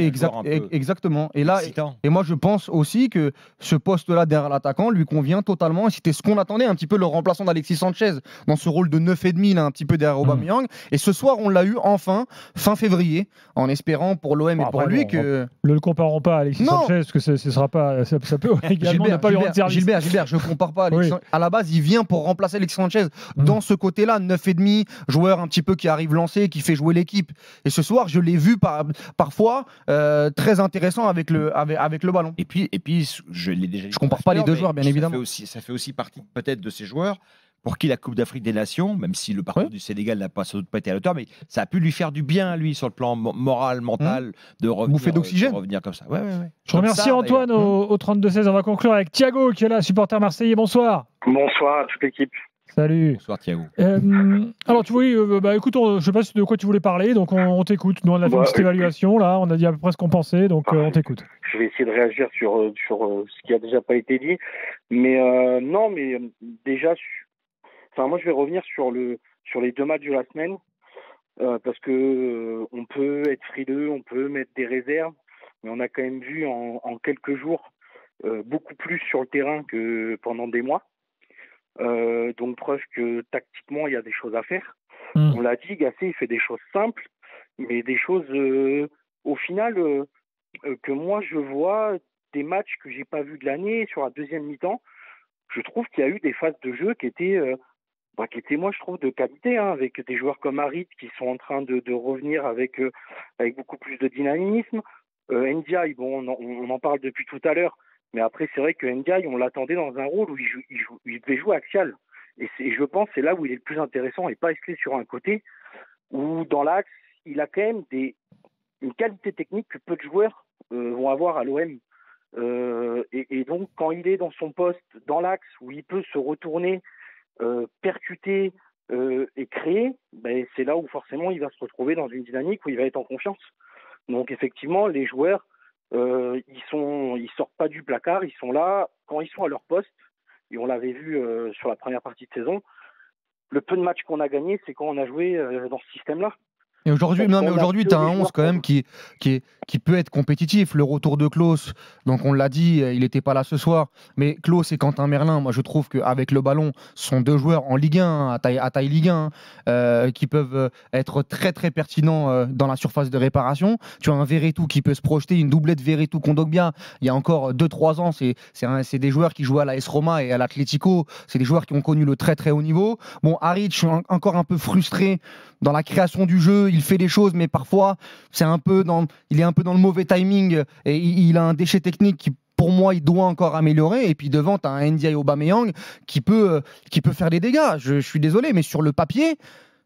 exactement. Et là, excitant. et moi, je pense aussi que ce poste-là derrière l'attaquant lui convient totalement. Et c'était ce qu'on attendait, un petit peu le remplaçant d'Alexis Sanchez dans ce rôle de 9,5, là, un petit peu derrière Aubameyang. Et ce soir, on l'a eu enfin, fin février, en espérant pour l'OM et pour lui que. Ne le comparons pas à Alexis Sanchez, parce que ce sera pas, ça peut également ne pas lui rendre service. Gilbert, je compare pas. À la base, il vient pour remplacer Alexis Sanchez dans ce côté-là, 9,5, joueur un petit peu qui arrive lancé, qui fait jouer l'équipe. Et ce soir, je l'ai vu parfois très intéressant avec le ballon. Et puis je l'ai déjà dit. Je compare pas les deux joueurs, bien évidemment. Ça fait aussi partie peut-être de ces joueurs pour qui la Coupe d'Afrique des Nations, même si le parcours du Sénégal n'a sans doute pas été à la hauteur, mais ça a pu lui faire du bien, lui, sur le plan moral, mental, de revenir, bouffée d'oxygène. de revenir comme ça. Ouais. Je remercie Antoine au 32-16. On va conclure avec Thiago, qui est là, supporter marseillais. Bonsoir. Bonsoir à toute l'équipe. Salut. Bonsoir Thiago. Alors tu vois, écoute, je sais pas de quoi tu voulais parler, donc on t'écoute. Nous on a fait une petite évaluation là, on a dit à peu près ce qu'on pensait, donc on t'écoute. Je vais essayer de réagir sur ce qui a déjà pas été dit, mais non, mais déjà, moi je vais revenir sur les 2 matchs de la semaine, parce que on peut être frileux, on peut mettre des réserves, mais on a quand même vu en quelques jours beaucoup plus sur le terrain que pendant des mois. Donc preuve que tactiquement il y a des choses à faire. On l'a dit, Gasset il fait des choses simples, mais des choses au final que moi je vois des matchs que j'ai pas vus de l'année sur la deuxième mi-temps. Je trouve qu'il y a eu des phases de jeu qui étaient moi je trouve de qualité, hein, avec des joueurs comme Harit qui sont en train de revenir avec beaucoup plus de dynamisme. Ndiaye, bon on en parle depuis tout à l'heure. Mais après, c'est vrai que Ndiaye, on l'attendait dans un rôle où il devait jouer axial. Et je pense que c'est là où il est le plus intéressant et pas esclé sur un côté, où dans l'axe, il a quand même une qualité technique que peu de joueurs vont avoir à l'OM. Et donc, quand il est dans son poste, dans l'axe, où il peut se retourner, percuter et créer, c'est là où forcément il va se retrouver dans une dynamique où il va être en confiance. Donc effectivement, les joueurs, ils sortent pas du placard, ils sont là quand ils sont à leur poste, et on l'avait vu sur la première partie de saison. Le peu de matchs qu'on a gagné, c'est quand on a joué dans ce système-là. Et aujourd'hui, tu as un 11 quand même qui peut être compétitif. Le retour de Klaus, donc on l'a dit, il n'était pas là ce soir. Mais Klaus et Quentin Merlin, moi je trouve qu'avec le ballon, ce sont 2 joueurs en Ligue 1, à taille Ligue 1, qui peuvent être très très pertinents dans la surface de réparation. Tu as un Verretou qui peut se projeter, une doublette Verretou-Kondogbia. Il y a encore 2-3 ans, c'est des joueurs qui jouaient à l'AS Roma et à l'Atlético. C'est des joueurs qui ont connu le très très haut niveau. Bon, Harit, je suis encore un peu frustré dans la création du jeu. Il fait des choses, mais parfois, il est un peu dans le mauvais timing et il a un déchet technique qui, pour moi, il doit encore améliorer. Et puis devant, tu as un Ndiaye Aubameyang qui peut faire des dégâts. Je suis désolé, mais sur le papier,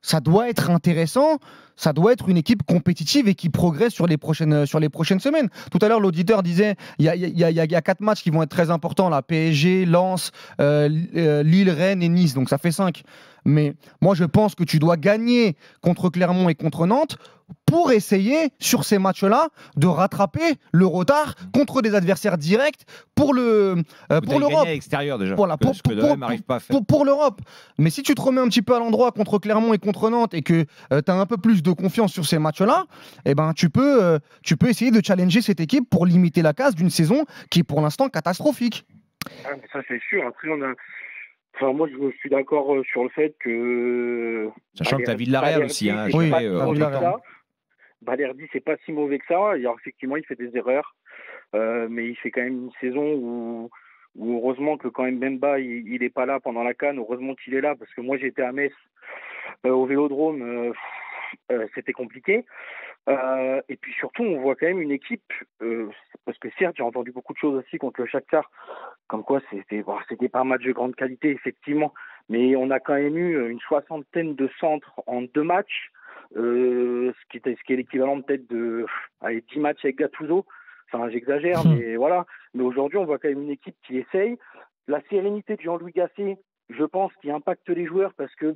ça doit être intéressant. Ça doit être une équipe compétitive et qui progresse sur les prochaines semaines. Tout à l'heure, l'auditeur disait il y a 4 matchs qui vont être très importants là. PSG, Lens, Lille, Rennes et Nice. Donc ça fait 5. Mais moi, je pense que tu dois gagner contre Clermont et contre Nantes pour essayer, sur ces matchs-là, de rattraper le retard contre des adversaires directs pour l'Europe. À l'extérieur déjà. Voilà, pour l'Europe. Mais si tu te remets un petit peu à l'endroit contre Clermont et contre Nantes et que tu as un peu plus de confiance sur ces matchs-là, eh ben, tu peux essayer de challenger cette équipe pour limiter la casse d'une saison qui est pour l'instant catastrophique. Ah, mais ça, c'est sûr. Après, moi, je suis d'accord sur le fait que Sachant que la Villarreal aussi, hein, oui, Balerdi, c'est pas si mauvais que ça. Alors, effectivement, il fait des erreurs, mais il fait quand même une saison où heureusement que quand même Mbemba il est pas là pendant la CAN, heureusement qu'il est là, parce que moi j'étais à Metz au Vélodrome, c'était compliqué. Et puis surtout, on voit quand même une équipe, parce que certes, j'ai entendu beaucoup de choses aussi contre le Shakhtar, comme quoi c'était pas un match de grande qualité, effectivement, mais on a quand même eu une 60aine de centres en 2 matchs, ce qui est l'équivalent peut-être de 10 matchs avec Gattuso. Enfin, j'exagère, mais voilà. Mais aujourd'hui, on voit quand même une équipe qui essaye. La sérénité de Jean-Louis Gasset, je pense, qui impacte les joueurs, parce que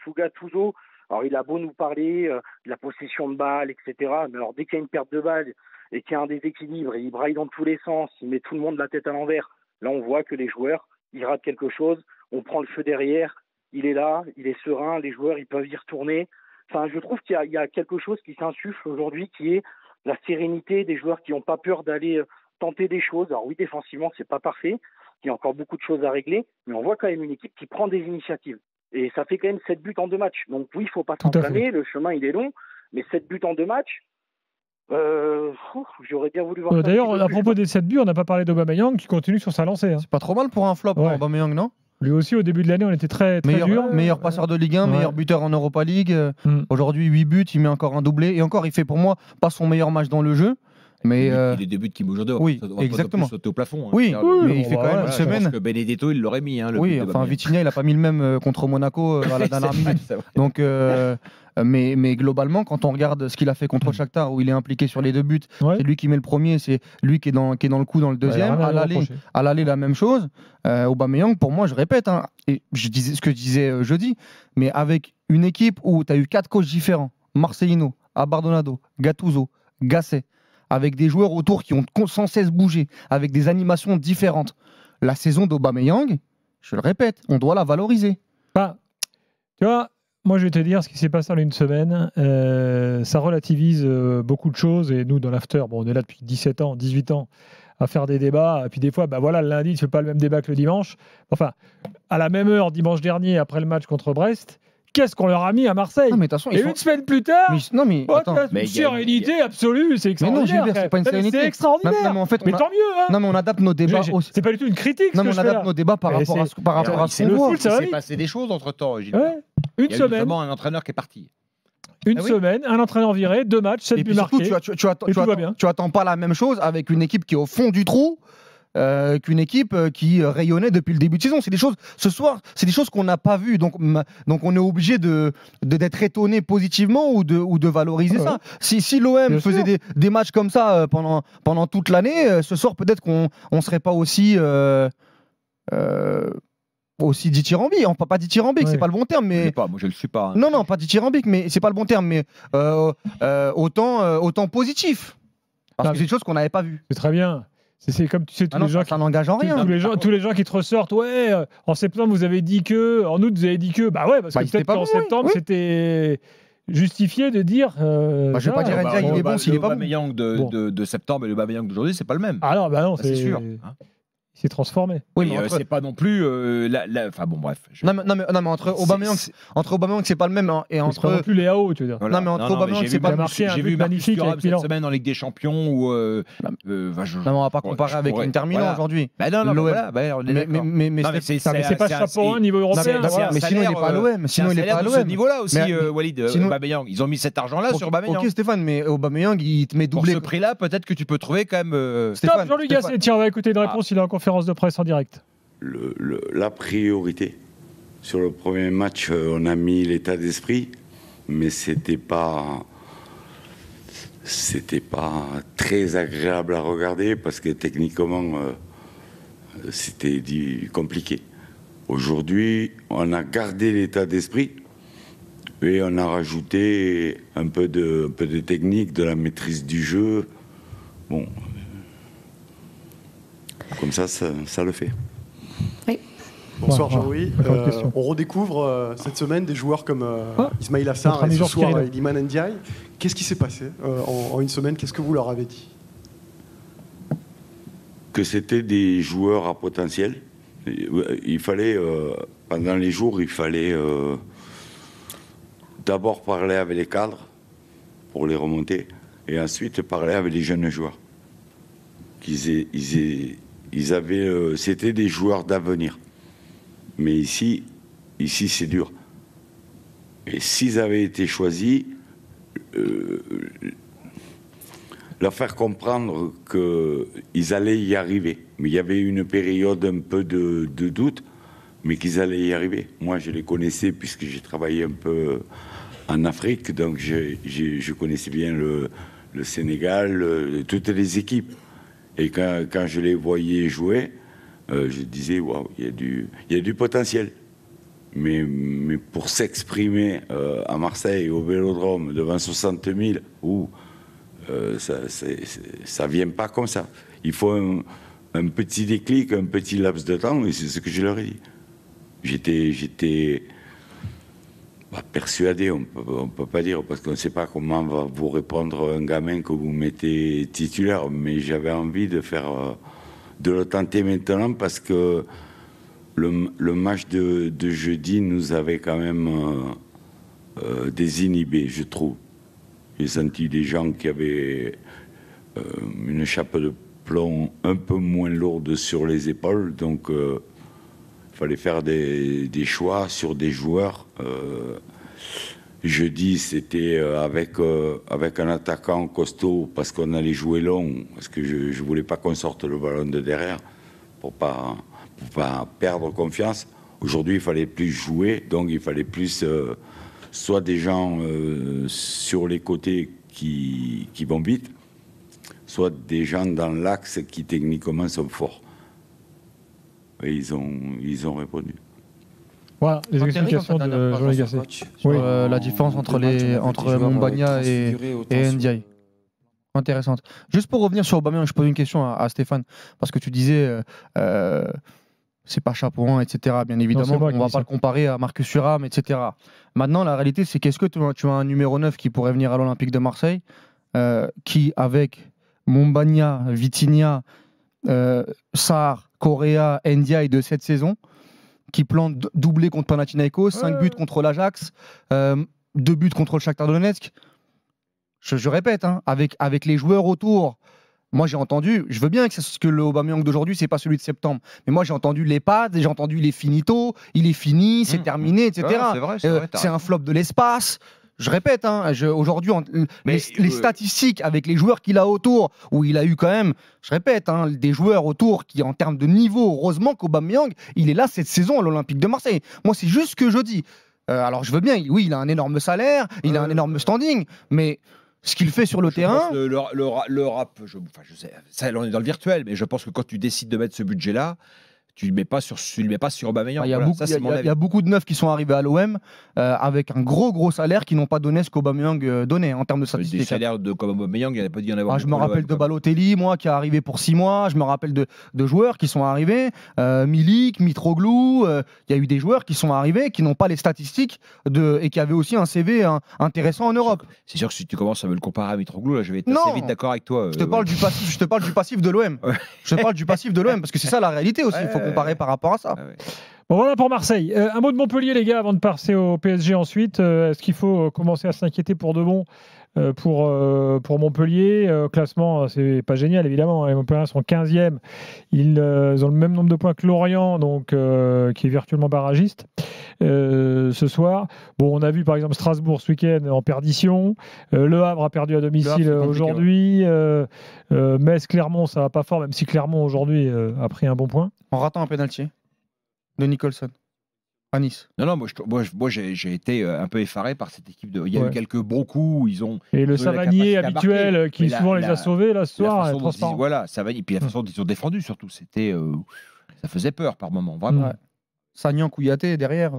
sous Gattuso, alors il a beau nous parler de la possession de balles, etc. Mais alors dès qu'il y a une perte de balle et qu'il y a un déséquilibre, il braille dans tous les sens, il met tout le monde la tête à l'envers. Là, on voit que les joueurs, ils ratent quelque chose. On prend le feu derrière. Il est là, il est serein. Les joueurs, ils peuvent y retourner. Enfin, je trouve qu'il y a quelque chose qui s'insuffle aujourd'hui, qui est la sérénité des joueurs qui n'ont pas peur d'aller tenter des choses. Alors oui, défensivement, c'est pas parfait. Il y a encore beaucoup de choses à régler, mais on voit quand même une équipe qui prend des initiatives. Et ça fait quand même 7 buts en 2 matchs. Donc oui, il ne faut pas s'enflammer, le chemin il est long, mais 7 buts en 2 matchs, j'aurais bien voulu voir ça. D'ailleurs, à propos des 7 buts, on n'a pas parlé d'Aubameyang qui continue sur sa lancée. Hein. C'est pas trop mal pour un flop, Aubameyang, non? Lui aussi, au début de l'année, on était très dur. Meilleur passeur de Ligue 1, meilleur buteur en Europa League. Aujourd'hui, 8 buts, il met encore un doublé. Et encore, il fait pour moi pas son meilleur match dans le jeu. Mais les débuts qui bougent dehors, oui, ça doit exactement. sauter au plafond. Hein. Oui, mais il fait quand même une semaine. Je pense que Benedetto, il l'aurait mis. Hein, oui, enfin, Vitinha, il n'a pas mis le même contre Monaco à la dernière minute. Donc, mais globalement, quand on regarde ce qu'il a fait contre Shakhtar, où il est impliqué sur les 2 buts, c'est lui qui met le premier, c'est lui qui est dans le coup dans le deuxième. À l'aller, la même chose. Aubameyang, pour moi, je répète, hein, et je disais ce que je disais jeudi, mais avec une équipe où tu as eu 4 coachs différents, Marcelino, Abardonado, Gattuso, Gasset, avec des joueurs autour qui ont sans cesse bougé, avec des animations différentes. La saison d'Aubameyang, je le répète, on doit la valoriser. Tu vois, moi je vais te dire ce qui s'est passé en une semaine. Ça relativise beaucoup de choses. Et nous, dans l'after, on est là depuis 17 ans, 18 ans, à faire des débats. Et puis des fois, le lundi, tu ne fais pas le même débat que le dimanche. Enfin, à la même heure, dimanche dernier, après le match contre Brest, qu'est-ce qu'on leur a mis à Marseille? Non, mais façon, et une semaine plus tard, une sérénité absolue, c'est extraordinaire. Mais non, c'est pas une sérénité. C'est extraordinaire. Non, mais tant mieux. Hein. Non, mais on adapte nos débats. C'est pas du tout une critique. Non, mais on adapte nos débats par rapport à ce qu'on voit. Il s'est passé des choses entre temps, Gilles. Une semaine. Notamment un entraîneur qui est parti. Une semaine, un entraîneur viré, 2 matchs, 7 buts marqués. Tu attends pas la même chose avec une équipe qui est au fond du trou. Qu'une équipe qui rayonnait depuis le début de saison. C'est des choses, ce soir, c'est des choses qu'on n'a pas vues. Donc on est obligé d'être étonné positivement ou de valoriser ça. Si l'OM faisait des matchs comme ça pendant toute l'année, ce soir, peut-être qu'on ne serait pas aussi dithyrambique. Pas dithyrambique, c'est pas le bon terme. Mais... moi je le suis pas. Hein. Non, pas dithyrambique, mais c'est pas le bon terme. Mais autant positif. Parce que c'est des choses qu'on n'avait pas vues. C'est très bien. C'est comme tu sais, tous les gens ça n'engage en rien. Tous les gens qui te ressortent, en septembre vous avez dit que, en août vous avez dit que, parce que peut-être qu'en septembre c'était justifié de dire. Je vais pas dire Ndiaye, il est bon s'il est pas bon. Le Aubameyang de septembre et le Aubameyang d'aujourd'hui, c'est pas le même. Ah non, c'est sûr. Il s'est transformé. Oui, mais c'est pas non plus. Enfin bon, bref. Non, mais entre Aubameyang, c'est pas le même. Et entre. C'est pas non plus les AO, tu veux dire. Voilà. Non, mais entre Aubameyang, c'est pas le même. J'ai vu magnifique cette semaine en Ligue des Champions où. Non, on va pas comparer avec l'Inter Milan aujourd'hui. Non, voilà. Mais c'est pas chapeau 1 niveau européen. Mais sinon, il est pas à l'OM. Sinon, il est pas à l'OM. Ce niveau-là aussi, Walid. Aubameyang. Ils ont mis cet argent-là sur Aubameyang. Ok, Stéphane, mais Aubameyang, il te met doublé. Pour ce prix-là, peut-être que tu peux trouver quand même. Stop, Jean-Luc Gasset. Tiens, on va écouter une réponse. Il est en conférence de presse en direct. La priorité. Sur le premier match, on a mis l'état d'esprit, mais c'était pas très agréable à regarder parce que techniquement, c'était compliqué. Aujourd'hui, on a gardé l'état d'esprit et on a rajouté un peu de technique, de la maîtrise du jeu. Bon. Comme ça le fait. Oui. Bonsoir Jean-Louis. On redécouvre cette semaine des joueurs comme Ismail Assar et ce soir Iliman Ndiaye. Qu'est-ce qui s'est passé en une semaine? Qu'est-ce que vous leur avez dit? Que c'était des joueurs à potentiel. Il fallait, pendant les jours, il fallait d'abord parler avec les cadres pour les remonter, et ensuite parler avec les jeunes joueurs. C'était des joueurs d'avenir. Mais ici c'est dur. Et s'ils avaient été choisis, leur faire comprendre qu'ils allaient y arriver. Mais il y avait une période un peu de doute, mais qu'ils allaient y arriver. Moi, je les connaissais puisque j'ai travaillé un peu en Afrique, donc je connaissais bien le Sénégal, toutes les équipes. Et quand je les voyais jouer, je disais, waouh, il y a du potentiel. Mais pour s'exprimer à Marseille, au Vélodrome, devant 60 000, ça vient pas comme ça. Il faut un petit déclic, un petit laps de temps, et c'est ce que je leur ai dit. J'étais persuadé, on peut pas dire, parce qu'on ne sait pas comment va vous répondre un gamin que vous mettez titulaire, mais j'avais envie de le tenter maintenant, parce que le match de jeudi nous avait quand même désinhibés, je trouve. J'ai senti des gens qui avaient une chape de plomb un peu moins lourde sur les épaules, donc il fallait faire des choix sur des joueurs. Jeudi, c'était avec un attaquant costaud, parce qu'on allait jouer long, parce que je ne voulais pas qu'on sorte le ballon de derrière, pour pas perdre confiance. Aujourd'hui, il fallait plus jouer, donc il fallait plus soit des gens sur les côtés qui vont vite, soit des gens dans l'axe qui techniquement sont forts. Et ils ont répondu. Voilà, les explications de Jean-Louis Gasset. Sur la différence entre Mumbagna et Ndiaye. Intéressante. Juste pour revenir sur Aubameyang, je pose une question à Stéphane, parce que tu disais c'est pas chapeau 1, etc. Bien évidemment, on va pas le comparer à Marcus Thuram, etc. Maintenant, la réalité, c'est qu'est-ce que tu as un numéro 9 qui pourrait venir à l'Olympique de Marseille, qui, avec Mumbagna, Vitinha, Sarr, Correa, Ndiaye de cette saison, qui plante doublé contre Panathinaikos, 5 buts contre l'Ajax, 2 buts contre le Shakhtar Donetsk. Je répète, hein, avec les joueurs autour. Moi, j'ai entendu, je veux bien que le Aubameyang d'aujourd'hui, c'est pas celui de septembre. Mais moi, j'ai entendu les pads, j'ai entendu il est finito, il est fini, c'est terminé, etc. Ouais, c'est vrai, c'est un flop de l'espace. Je répète, hein, aujourd'hui, les statistiques avec les joueurs qu'il a autour, où il a eu quand même, je répète, hein, des joueurs autour qui, en termes de niveau, heureusement qu'Aubameyang, il est là cette saison à l'Olympique de Marseille. Moi, c'est juste ce que je dis. Alors, je veux bien, oui, il a un énorme salaire, il a un énorme standing, mais ce qu'il fait sur le terrain. Le rap, je sais, ça, on est dans le virtuel, mais je pense que quand tu décides de mettre ce budget-là, tu ne le mets pas sur Aubameyang. Il y a beaucoup de neufs qui sont arrivés à l'OM avec un gros salaire qui n'ont pas donné ce qu'Aubameyang donnait en termes de statistiques. Des salaires comme Aubameyang, il n'y en a pas dit en avoir. Je me rappelle de Balotelli, moi, qui est arrivé pour 6 mois. Je me rappelle de joueurs qui sont arrivés. Milik, Mitroglou. Il y a eu des joueurs qui sont arrivés qui n'ont pas les statistiques et qui avaient aussi un CV intéressant en Europe. C'est sûr que si tu commences à me le comparer à Mitroglou, là, je vais être assez vite d'accord avec toi. Je te parle du passif de l'OM. Je te parle du passif de l'OM parce que c'est ça la réalité aussi. Il faut comparer par rapport à ça. Bon, voilà pour Marseille. Un mot de Montpellier, les gars, avant de passer au PSG ensuite. Est-ce qu'il faut commencer à s'inquiéter pour de bon pour Montpellier? Classement, c'est pas génial, évidemment. Les Montpellier sont 15e. Ils ont le même nombre de points que Lorient, donc, qui est virtuellement barragiste ce soir. Bon, on a vu par exemple Strasbourg ce week-end en perdition. Le Havre a perdu à domicile aujourd'hui. Metz, Clermont, ça va pas fort, même si Clermont aujourd'hui a pris un bon point. En ratant un pénalty de Nicholson à Nice. Non, moi j'ai été un peu effaré par cette équipe. Il y a eu quelques bons coups. Et le Savanier habituel qui souvent les a sauvés là ce soir. Voilà, Savanier. Puis la façon dont ils ont défendu surtout, c'était ça faisait peur par moment, vraiment. Ouais. Sagnan, Kouyaté derrière.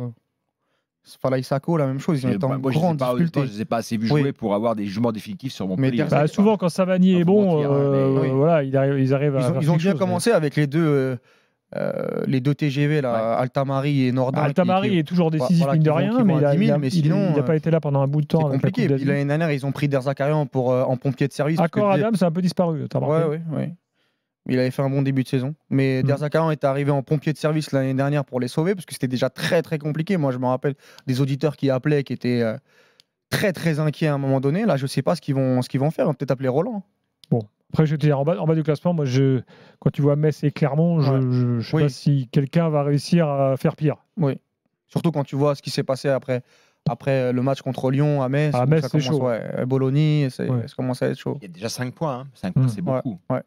Falaï Sako, la même chose. Ils ont été en grande difficulté. Je ne les ai pas assez vus jouer pour avoir des jugements définitifs sur Montpellier. Souvent, quand Savanier est bon, voilà, ils arrivent à. Ils ont bien commencé avec les deux TGV, là, Altamari et Nordin. Altamari est toujours décisif, mine de rien, mais il n'a pas été là pendant un bout de temps. C'est compliqué. Puis l'année dernière, ils ont pris Der Zakarian en pompier de service. Accord Adam, c'est un peu disparu. Oui. Il avait fait un bon début de saison. Mais Der Zakarian est arrivé en pompier de service l'année dernière pour les sauver, parce que c'était déjà très très compliqué. Moi, je me rappelle des auditeurs qui appelaient, qui étaient très très inquiet à un moment donné. Là, je sais pas ce qu'ils vont faire. On va peut-être appeler Roland. Bon, après, je vais te dire, en bas du classement, moi, quand tu vois Metz et Clermont, je ne sais pas si quelqu'un va réussir à faire pire. Oui. Surtout quand tu vois ce qui s'est passé après le match contre Lyon à Metz. À Metz, c'est chaud. Bologna, ça commence à être chaud. Il y a déjà 5 points. 5 points, c'est beaucoup. Ouais.